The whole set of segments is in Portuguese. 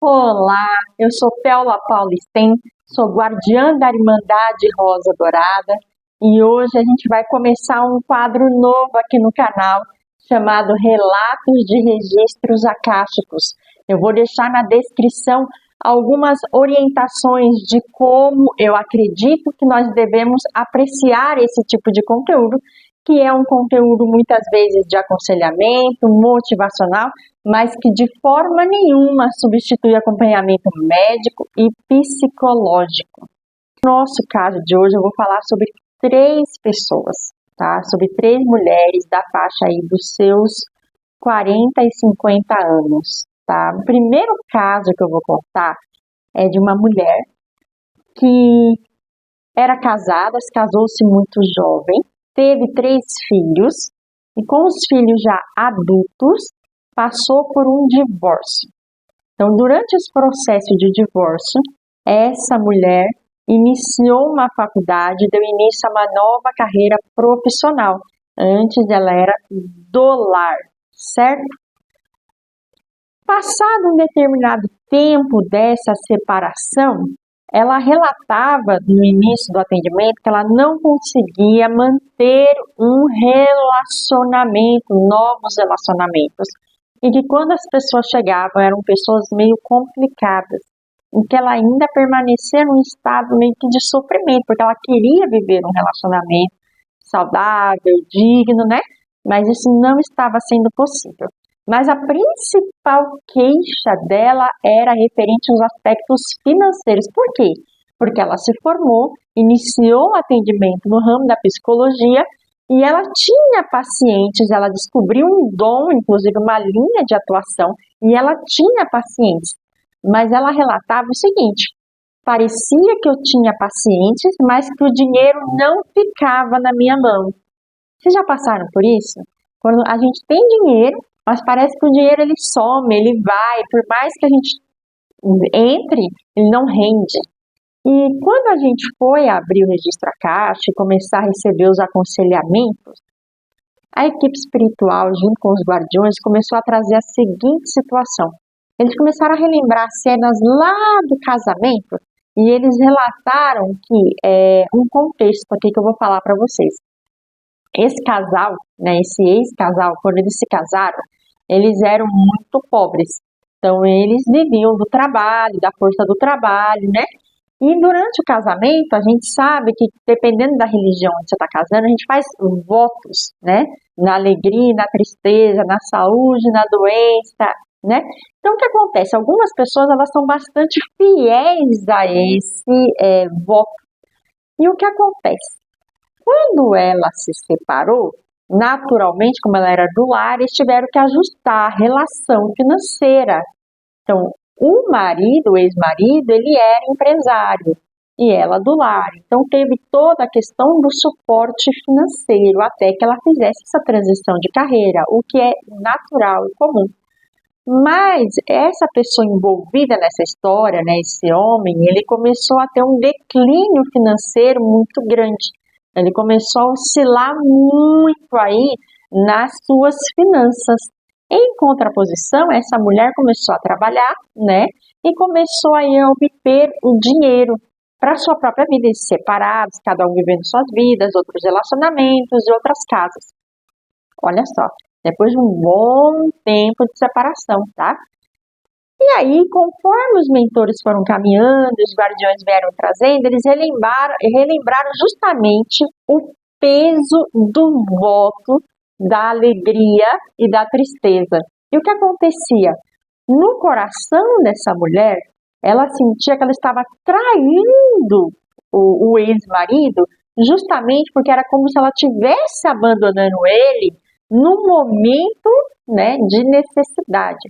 Olá, eu sou Paula Paulistem, sou guardiã da Irmandade Rosa Dourada e hoje a gente vai começar um quadro novo aqui no canal chamado Relatos de Registros Acásticos. Eu vou deixar na descrição algumas orientações de como eu acredito que nós devemos apreciar esse tipo de conteúdo, que é um conteúdo muitas vezes de aconselhamento, motivacional, mas que de forma nenhuma substitui acompanhamento médico e psicológico. No nosso caso de hoje eu vou falar sobre 3 pessoas, tá? Sobre 3 mulheres da faixa aí dos seus 40 e 50 anos, tá? O primeiro caso que eu vou contar é de uma mulher que era casada, se casou-se muito jovem, teve 3 filhos e com os filhos já adultos, passou por um divórcio. Então, durante esse processo de divórcio, essa mulher iniciou uma faculdade, deu início a uma nova carreira profissional. Antes ela era do lar, certo? Passado um determinado tempo dessa separação, ela relatava no início do atendimento que ela não conseguia manter um relacionamento, novos relacionamentos, e que quando as pessoas chegavam eram pessoas meio complicadas, em que ela ainda permanecia num estado meio que de sofrimento, porque ela queria viver um relacionamento saudável, digno, né? Mas isso não estava sendo possível. Mas a principal queixa dela era referente aos aspectos financeiros. Por quê? Porque ela se formou, iniciou o atendimento no ramo da psicologia e ela tinha pacientes, ela descobriu um dom, inclusive uma linha de atuação, e ela tinha pacientes. Mas ela relatava o seguinte: parecia que eu tinha pacientes, mas que o dinheiro não ficava na minha mão. Vocês já passaram por isso? Quando a gente tem dinheiro, mas parece que o dinheiro ele some, ele vai, por mais que a gente entre, ele não rende. E quando a gente foi abrir o registro Akasha e começar a receber os aconselhamentos, a equipe espiritual, junto com os guardiões, começou a trazer a seguinte situação. Eles começaram a relembrar cenas lá do casamento e eles relataram que um contexto aqui que eu vou falar para vocês. Esse casal, né, esse ex-casal, quando eles se casaram, eles eram muito pobres. Então, eles viviam do trabalho, da força do trabalho, né? E durante o casamento, a gente sabe que, dependendo da religião onde você está casando, a gente faz votos, né? Na alegria, na tristeza, na saúde, na doença, né? Então, o que acontece? Algumas pessoas, elas são bastante fiéis a esse voto. E o que acontece? Quando ela se separou, naturalmente, como ela era do lar, eles tiveram que ajustar a relação financeira. Então, o marido, o ex-marido, ele era empresário e ela do lar. Então, teve toda a questão do suporte financeiro até que ela fizesse essa transição de carreira, o que é natural e comum. Mas essa pessoa envolvida nessa história, né, esse homem, ele começou a ter um declínio financeiro muito grande. Ele começou a oscilar muito aí nas suas finanças. Em contraposição, essa mulher começou a trabalhar, né? E começou aí a obter o dinheiro para sua própria vida, eles separados, cada um vivendo suas vidas, outros relacionamentos e outras casas. Olha só, depois de um bom tempo de separação, tá? E aí, conforme os mentores foram caminhando, os guardiões vieram trazendo, eles relembraram justamente o peso do voto, da alegria e da tristeza. E o que acontecia? No coração dessa mulher, ela sentia que ela estava traindo o ex-marido, justamente porque era como se ela estivesse abandonando ele num momento, né, de necessidade.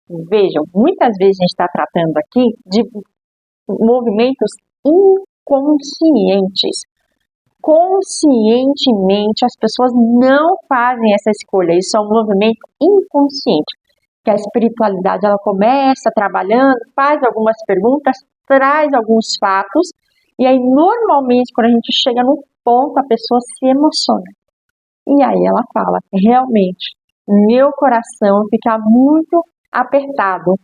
Vejam, muitas vezes a gente está tratando aqui de movimentos inconscientes. Conscientemente, as pessoas não fazem essa escolha. Isso é um movimento inconsciente. Que a espiritualidade ela começa trabalhando, faz algumas perguntas, traz alguns fatos, e aí normalmente quando a gente chega no ponto, a pessoa se emociona. E aí ela fala, realmente, meu coração fica muito apertado,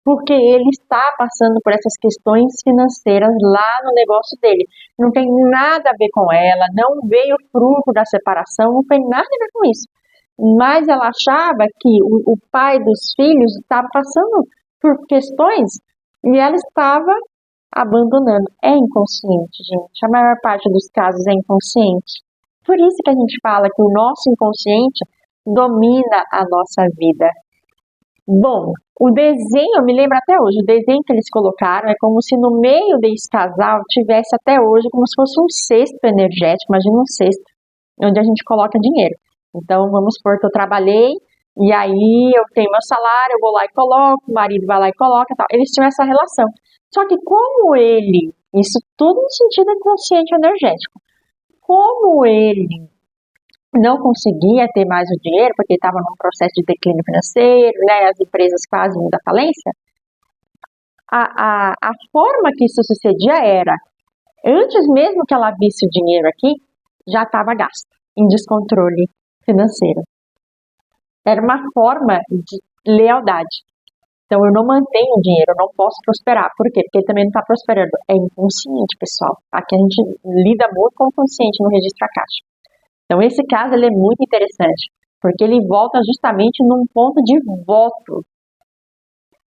porque ele está passando por essas questões financeiras lá no negócio dele. Não tem nada a ver com ela, não veio fruto da separação, não tem nada a ver com isso. Mas ela achava que o pai dos filhos estava passando por questões e ela estava abandonando. É inconsciente, gente. A maior parte dos casos é inconsciente. Por isso que a gente fala que o nosso inconsciente domina a nossa vida. Bom, o desenho, eu me lembro até hoje, o desenho que eles colocaram é como se no meio desse casal tivesse até hoje como se fosse um cesto energético, imagina um cesto, onde a gente coloca dinheiro. Então, vamos supor que eu trabalhei, e aí eu tenho meu salário, eu vou lá e coloco, o marido vai lá e coloca e tal. Eles tinham essa relação. Só que como ele, isso tudo no sentido inconsciente energético, como ele não conseguia ter mais o dinheiro, porque estava num processo de declínio financeiro, né, as empresas quase indo à falência, a forma que isso sucedia era, antes mesmo que ela visse o dinheiro aqui, já estava gasto, em descontrole financeiro. Era uma forma de lealdade. Então, eu não mantenho o dinheiro, eu não posso prosperar. Por quê? Porque ele também não está prosperando. É inconsciente, pessoal. Aqui a gente lida muito com o consciente no registro a caixa. Então, esse caso ele é muito interessante, porque ele volta justamente num ponto de voto.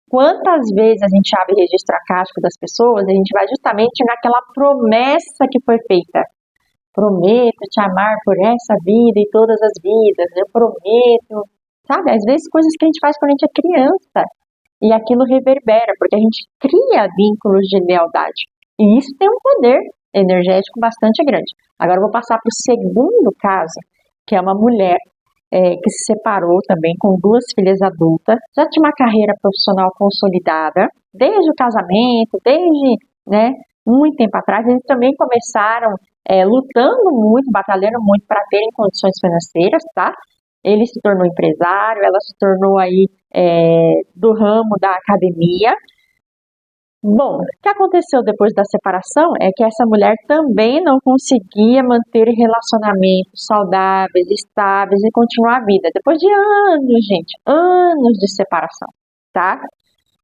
Quantas vezes a gente abre registro acástico das pessoas, a gente vai justamente naquela promessa que foi feita. Prometo te amar por essa vida e todas as vidas, eu prometo. Sabe, às vezes coisas que a gente faz quando a gente é criança, e aquilo reverbera, porque a gente cria vínculos de lealdade. E isso tem um poder energético bastante grande. Agora eu vou passar para o segundo caso, que é uma mulher que se separou também com duas filhas adultas, já tinha uma carreira profissional consolidada, desde o casamento, desde muito tempo atrás, eles também começaram lutando muito, batalhando muito para terem condições financeiras, tá? Ele se tornou empresário, ela se tornou aí do ramo da academia. Bom, o que aconteceu depois da separação é que essa mulher também não conseguia manter relacionamentos saudáveis, estáveis e continuar a vida. Depois de anos, gente, anos de separação, tá?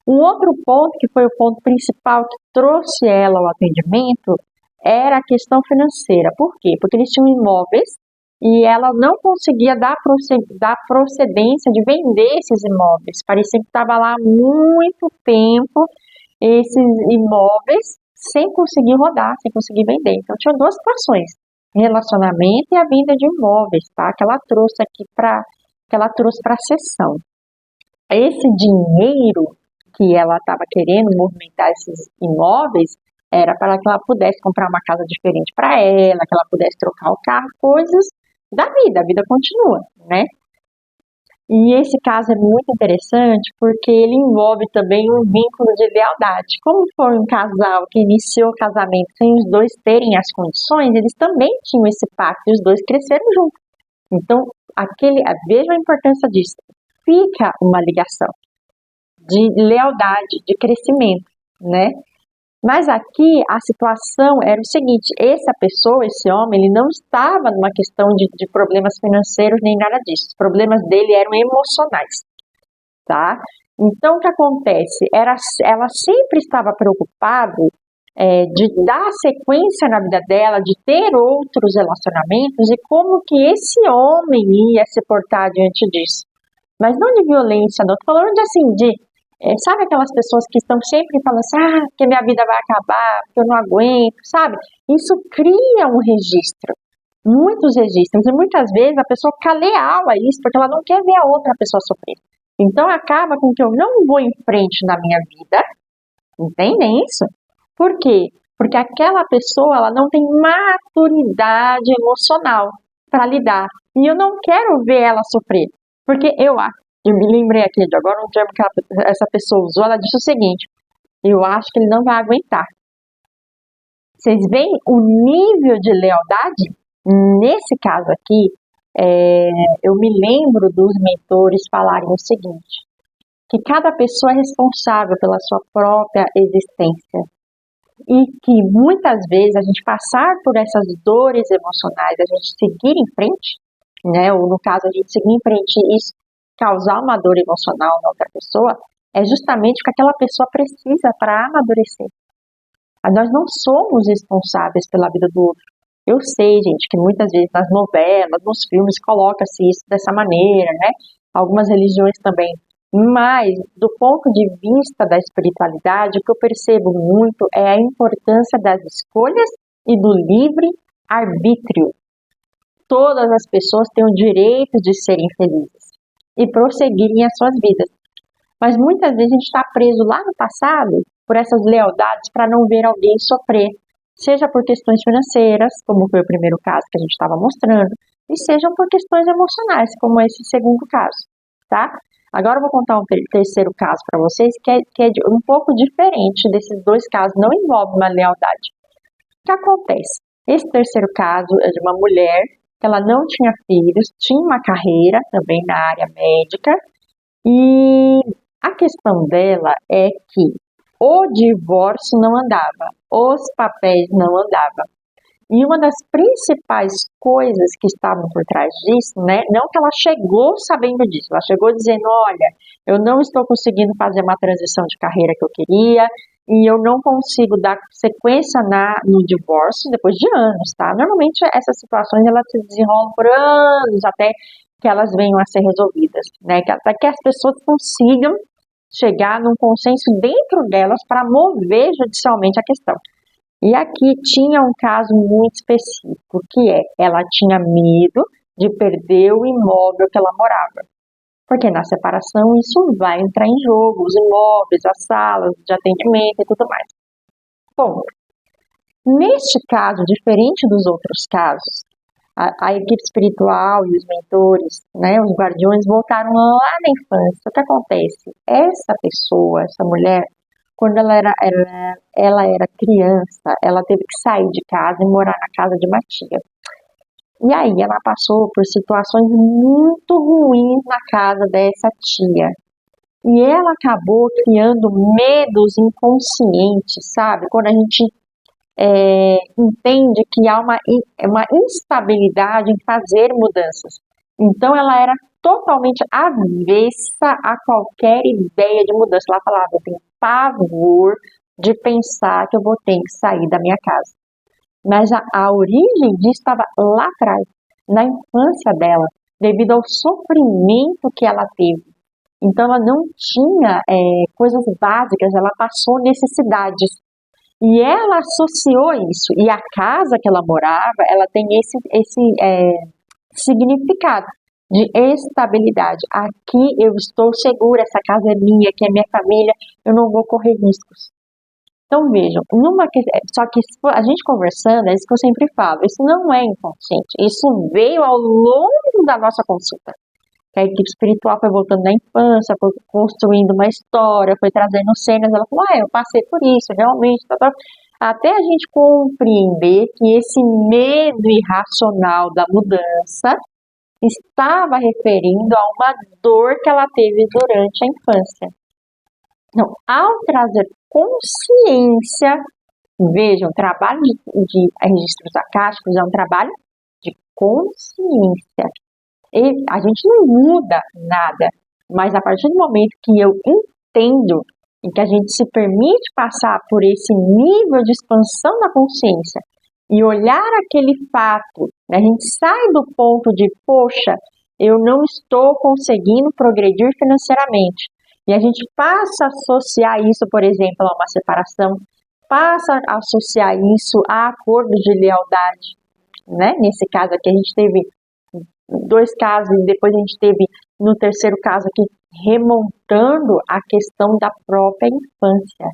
Um outro ponto, que foi o ponto principal que trouxe ela ao atendimento, era a questão financeira. Por quê? Porque eles tinham imóveis e ela não conseguia dar procedência de vender esses imóveis. Parecia que estava lá há muito tempo esses imóveis sem conseguir rodar, sem conseguir vender. Então, tinha duas situações, relacionamento e a venda de imóveis, tá? Que ela trouxe para a sessão. Esse dinheiro que ela estava querendo movimentar esses imóveis era para que ela pudesse comprar uma casa diferente para ela, que ela pudesse trocar o carro, coisas da vida, a vida continua, né? E esse caso é muito interessante porque ele envolve também um vínculo de lealdade. Como foi um casal que iniciou o casamento sem os dois terem as condições, eles também tinham esse pacto e os dois cresceram juntos. Então, veja a importância disso. Fica uma ligação de lealdade, de crescimento, né? Mas aqui a situação era o seguinte, essa pessoa, esse homem, ele não estava numa questão de problemas financeiros nem nada disso. Os problemas dele eram emocionais, tá? Então, o que acontece? Ela sempre estava preocupada de dar sequência na vida dela, de ter outros relacionamentos e como que esse homem ia se portar diante disso. Mas não de violência, não. Estou falando de assim, sabe aquelas pessoas que estão sempre falando assim, que minha vida vai acabar, que eu não aguento, sabe? Isso cria um registro, muitos registros, e muitas vezes a pessoa fica leal a isso, porque ela não quer ver a outra pessoa sofrer. Então acaba com que eu não vou em frente na minha vida, entendem isso? Por quê? Porque aquela pessoa, ela não tem maturidade emocional para lidar, e eu não quero ver ela sofrer, porque eu me lembrei aqui de agora um termo que essa pessoa usou, ela disse o seguinte, eu acho que ele não vai aguentar. Vocês veem o nível de lealdade? Nesse caso aqui, eu me lembro dos mentores falarem o seguinte, que cada pessoa é responsável pela sua própria existência e que muitas vezes a gente passar por essas dores emocionais, a gente seguir em frente, né, ou no caso a gente seguir em frente e isso causar uma dor emocional na outra pessoa, é justamente o que aquela pessoa precisa para amadurecer. Nós não somos responsáveis pela vida do outro. Eu sei, gente, que muitas vezes nas novelas, nos filmes, coloca-se isso dessa maneira, né? Algumas religiões também. Mas, do ponto de vista da espiritualidade, o que eu percebo muito é a importância das escolhas e do livre arbítrio. Todas as pessoas têm o direito de serem felizes e prosseguirem as suas vidas. Mas muitas vezes a gente está preso lá no passado por essas lealdades para não ver alguém sofrer, seja por questões financeiras, como foi o primeiro caso que a gente estava mostrando, e sejam por questões emocionais, como esse segundo caso, tá? Agora eu vou contar um terceiro caso para vocês, que é um pouco diferente desses dois casos, não envolve uma lealdade. O que acontece? Esse terceiro caso é de uma mulher que ela não tinha filhos, tinha uma carreira também na área médica, e a questão dela é que o divórcio não andava, os papéis não andavam. E uma das principais coisas que estavam por trás disso, né, não que ela chegou sabendo disso, ela chegou dizendo, olha, eu não estou conseguindo fazer uma transição de carreira que eu queria, e eu não consigo dar sequência no divórcio depois de anos, tá? Normalmente essas situações elas se desenrolam por anos até que elas venham a ser resolvidas, né? Até que as pessoas consigam chegar num consenso dentro delas para mover judicialmente a questão. E aqui tinha um caso muito específico, que ela tinha medo de perder o imóvel que ela morava. Porque na separação isso vai entrar em jogo, os imóveis, as salas de atendimento e tudo mais. Bom, neste caso, diferente dos outros casos, a equipe espiritual e os mentores, né, os guardiões, voltaram lá na infância. O que acontece? Essa pessoa, essa mulher, quando ela era criança, ela teve que sair de casa e morar na casa de uma tia. E aí ela passou por situações muito ruins na casa dessa tia. E ela acabou criando medos inconscientes, sabe? Quando a gente entende que há uma instabilidade em fazer mudanças. Então ela era totalmente avessa a qualquer ideia de mudança. Ela falava, eu tenho pavor de pensar que eu vou ter que sair da minha casa. Mas a origem disso estava lá atrás, na infância dela, devido ao sofrimento que ela teve. Então ela não tinha coisas básicas, ela passou necessidades. E ela associou isso. E a casa que ela morava, ela tem esse significado de estabilidade. Aqui eu estou segura, essa casa é minha, aqui é minha família, eu não vou correr riscos. Então vejam, só que a gente conversando, é isso que eu sempre falo, isso não é inconsciente, isso veio ao longo da nossa consulta. A equipe espiritual foi voltando na infância, foi construindo uma história, foi trazendo cenas, ela falou, eu passei por isso, realmente, até a gente compreender que esse medo irracional da mudança estava referindo a uma dor que ela teve durante a infância. Então, ao trazer consciência, vejam, o trabalho de registros acásticos é um trabalho de consciência. E a gente não muda nada, mas a partir do momento que eu entendo e que a gente se permite passar por esse nível de expansão da consciência e olhar aquele fato, né, a gente sai do ponto de, poxa, eu não estou conseguindo progredir financeiramente. E a gente passa a associar isso, por exemplo, a uma separação, passa a associar isso a acordos de lealdade, né? Nesse caso aqui a gente teve 2 casos e depois a gente teve no terceiro caso aqui remontando a questão da própria infância.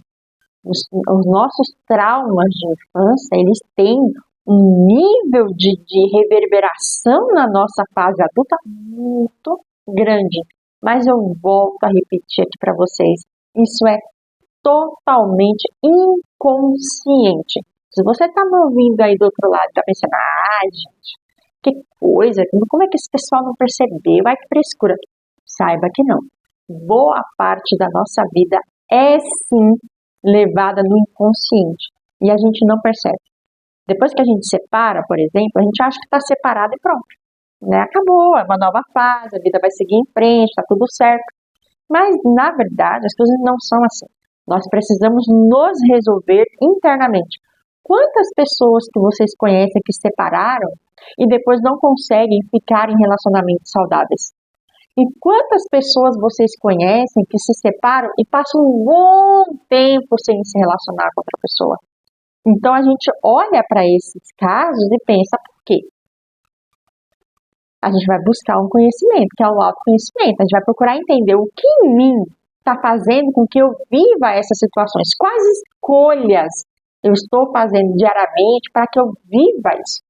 Os nossos traumas de infância, eles têm um nível de reverberação na nossa fase adulta muito grande. Mas eu volto a repetir aqui para vocês, isso é totalmente inconsciente. Se você está me ouvindo aí do outro lado e está pensando, gente, que coisa, como é que esse pessoal não percebeu? Ai, que frescura. Saiba que não. Boa parte da nossa vida é sim levada no inconsciente e a gente não percebe. Depois que a gente separa, por exemplo, a gente acha que está separado e pronto. Né? Acabou, é uma nova fase, a vida vai seguir em frente, está tudo certo. Mas, na verdade, as coisas não são assim. Nós precisamos nos resolver internamente. Quantas pessoas que vocês conhecem que se separaram e depois não conseguem ficar em relacionamentos saudáveis? E quantas pessoas vocês conhecem que se separam e passam um bom tempo sem se relacionar com outra pessoa? Então a gente olha para esses casos e pensa, por quê? A gente vai buscar um conhecimento, que é o autoconhecimento. A gente vai procurar entender o que em mim está fazendo com que eu viva essas situações. Quais escolhas eu estou fazendo diariamente para que eu viva isso?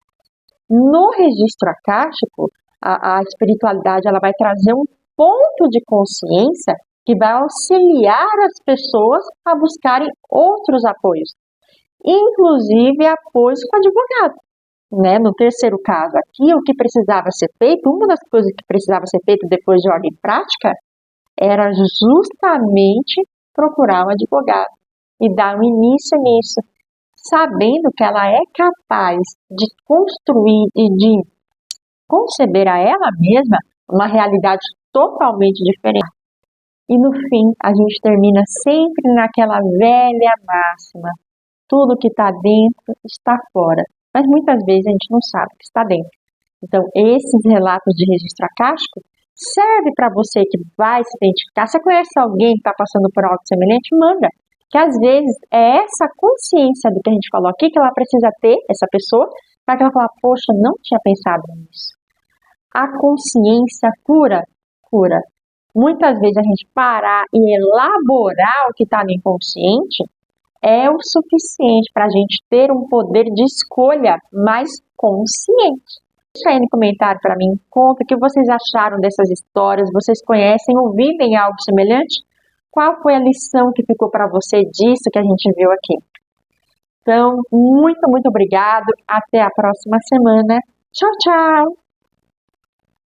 No registro akáshico, a espiritualidade ela vai trazer um ponto de consciência que vai auxiliar as pessoas a buscarem outros apoios, inclusive apoios com advogado. Né? No terceiro caso aqui, o que precisava ser feito, uma das coisas que precisava ser feito depois de ordem prática, era justamente procurar um advogado e dar um início nisso, sabendo que ela é capaz de construir e de conceber a ela mesma uma realidade totalmente diferente. E no fim, a gente termina sempre naquela velha máxima: tudo que está dentro está fora. Mas muitas vezes a gente não sabe o que está dentro. Então, esses relatos de registro akáshico servem para você que vai se identificar. Se você conhece alguém que está passando por algo semelhante, manda. Que às vezes é essa consciência do que a gente falou aqui que ela precisa ter, essa pessoa, para que ela fale, poxa, não tinha pensado nisso. A consciência cura. Muitas vezes a gente parar e elaborar o que está no inconsciente é o suficiente para a gente ter um poder de escolha mais consciente. Deixa aí no comentário para mim, conta o que vocês acharam dessas histórias, vocês conhecem ou vivem algo semelhante? Qual foi a lição que ficou para você disso que a gente viu aqui? Então, muito obrigado, até a próxima semana. Tchau, tchau!